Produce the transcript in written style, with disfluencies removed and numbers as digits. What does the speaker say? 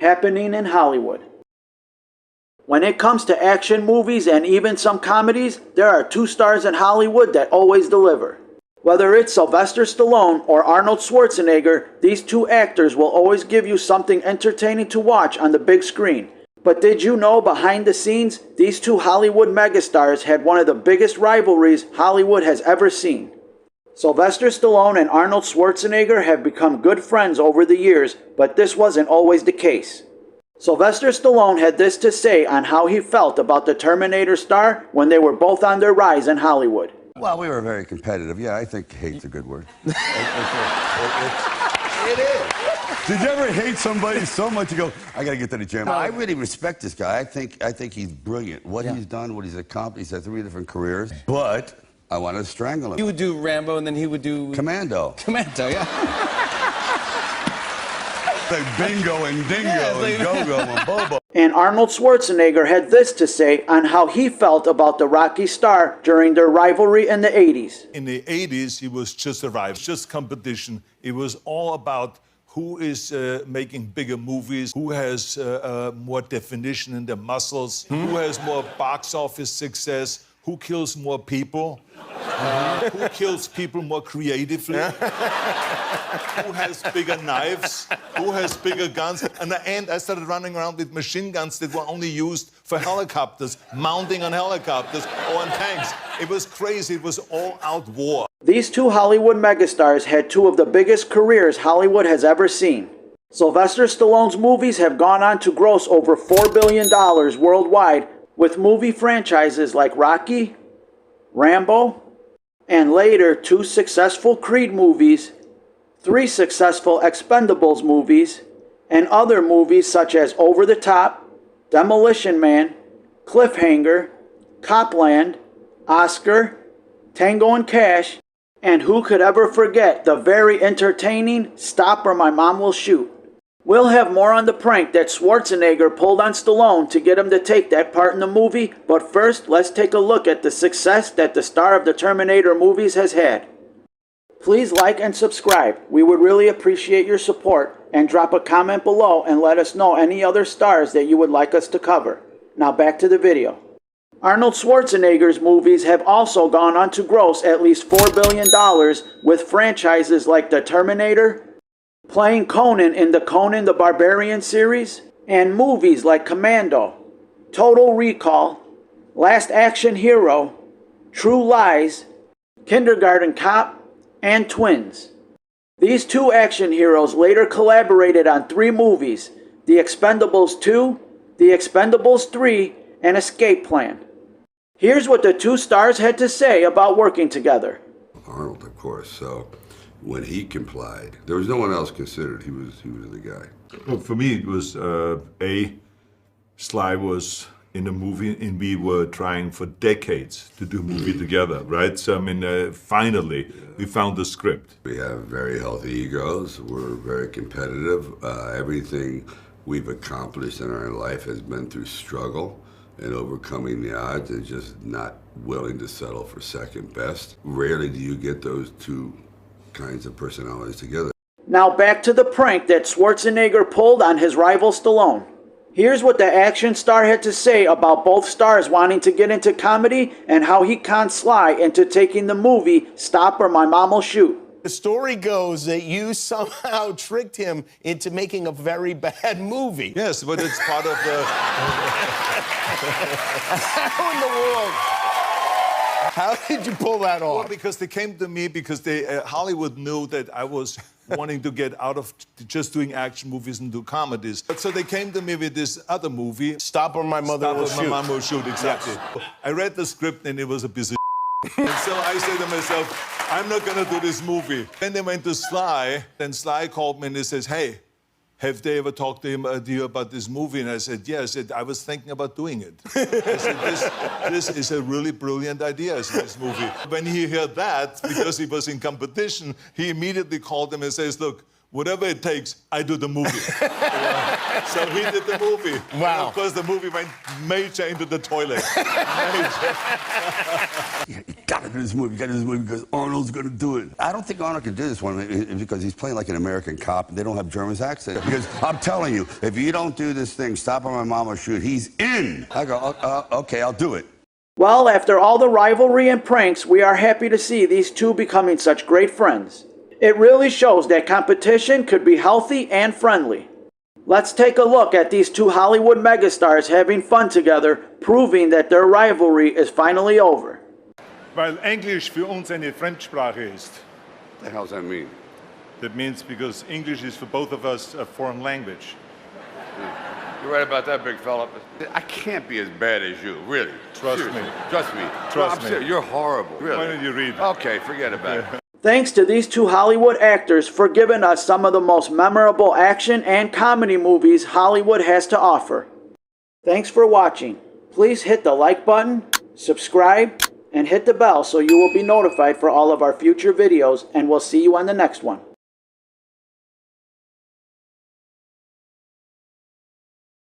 happening in Hollywood. When it comes to action movies and even some comedies, there are two stars in Hollywood that always deliver. Whether it's Sylvester Stallone or Arnold Schwarzenegger, these two actors will always give you something entertaining to watch on the big screen. But did you know behind the scenes, these two Hollywood megastars had one of the biggest rivalries Hollywood has ever seen? Sylvester Stallone and Arnold Schwarzenegger have become good friends over the years, but this wasn't always the case. Sylvester Stallone had this to say on how he felt about the Terminator star when they were both on their rise in Hollywood. Well, we were very competitive. Yeah, I think hate's a good word. It is. Did you ever hate somebody so much you go, I gotta get to the gym? I really respect this guy. I think he's brilliant. What he's done, what he's accomplished, he's had 3 different careers. But I want to strangle him. You would do Rambo, and then he would do Commando. Commando, yeah. Like bingo and dingo and go-go and bobo. And Arnold Schwarzenegger had this to say on how he felt about the Rocky star during their rivalry in the 80s. In the 80s, it was just a rival, just competition. It was all about who is making bigger movies, who has more definition in their muscles, who has more box office success, who kills more people, who kills people more creatively, who has bigger knives, who has bigger guns. And at the end, I started running around with machine guns that were only used for helicopters, mounting on helicopters or on tanks. It was crazy. It was all-out war. These two Hollywood megastars had two of the biggest careers Hollywood has ever seen. Sylvester Stallone's movies have gone on to gross over $4 billion worldwide, with movie franchises like Rocky, Rambo, and later 2 successful Creed movies, 3 successful Expendables movies, and other movies such as Over the Top, Demolition Man, Cliffhanger, Copland, Oscar, Tango and Cash, and who could ever forget the very entertaining Stop or My Mom Will Shoot. We'll have more on the prank that Schwarzenegger pulled on Stallone to get him to take that part in the movie, but first, let's take a look at the success that the star of the Terminator movies has had. Please like and subscribe. We would really appreciate your support, and drop a comment below and let us know any other stars that you would like us to cover. Now back to the video. Arnold Schwarzenegger's movies have also gone on to gross at least $4 billion with franchises like The Terminator, playing Conan in the Conan the Barbarian series, and movies like Commando, Total Recall, Last Action Hero, True Lies, Kindergarten Cop, and Twins. These 2 action heroes later collaborated on 3 movies, The Expendables 2, The Expendables 3, and Escape Plan. Here's what the 2 stars had to say about working together. Arnold, of course, so when he complied, there was no one else considered. He was the guy. Well, for me, it was Sly was in the movie, and we were trying for decades to do a movie together, right? So, I mean, finally, we found the script. We have very healthy egos. We're very competitive. Everything we've accomplished in our life has been through struggle and overcoming the odds and just not willing to settle for second best. Rarely do you get those 2 kinds of personalities together. Now back to the prank that Schwarzenegger pulled on his rival Stallone. Here's what the action star had to say about both stars wanting to get into comedy and how he conned Sly into taking the movie Stop or My Mom Will Shoot. The story goes that you somehow tricked him into making a very bad movie. Yes, but it's part of the... How in the world? How did you pull that off? Well, because they came to me because Hollywood knew that I was wanting to get out of just doing action movies and do comedies. So they came to me with this other movie. Stop or My Mother Will Shoot. Stop or My Mom Will Shoot, exactly. Yes. I read the script and it was a piece of and so I said to myself, I'm not gonna do this movie. Then they went to Sly, then Sly called me and he says, hey, have they ever talked to you about this movie? And I said, yeah. I said, I was thinking about doing it. I said, this is a really brilliant idea, this movie. When he heard that, because he was in competition, he immediately called him and says, look, whatever it takes, I do the movie. So he did the movie. Wow. And of course, the movie went major into the toilet. You gotta do this movie, because Arnold's gonna do it. I don't think Arnold can do this one because he's playing like an American cop and they don't have German's accent. Because I'm telling you, if you don't do this thing, Stop on My Mama Shoot, he's in. I go, okay, I'll do it. Well, after all the rivalry and pranks, we are happy to see these two becoming such great friends. It really shows that competition could be healthy and friendly. Let's take a look at these two Hollywood megastars having fun together, proving that their rivalry is finally over. Weil Englisch für uns eine Fremdsprache ist. What the hell does that mean? That means because English is for both of us a foreign language. You're right about that, big fella. I can't be as bad as you, really. Trust Seriously. me. Trust me. Trust me. Serious. You're horrible, really. Why don't you read? Okay, forget about it. Thanks to these two Hollywood actors for giving us some of the most memorable action and comedy movies Hollywood has to offer. Thanks for watching. Please hit the like button, subscribe, and hit the bell so you will be notified for all of our future videos, and we'll see you on the next one.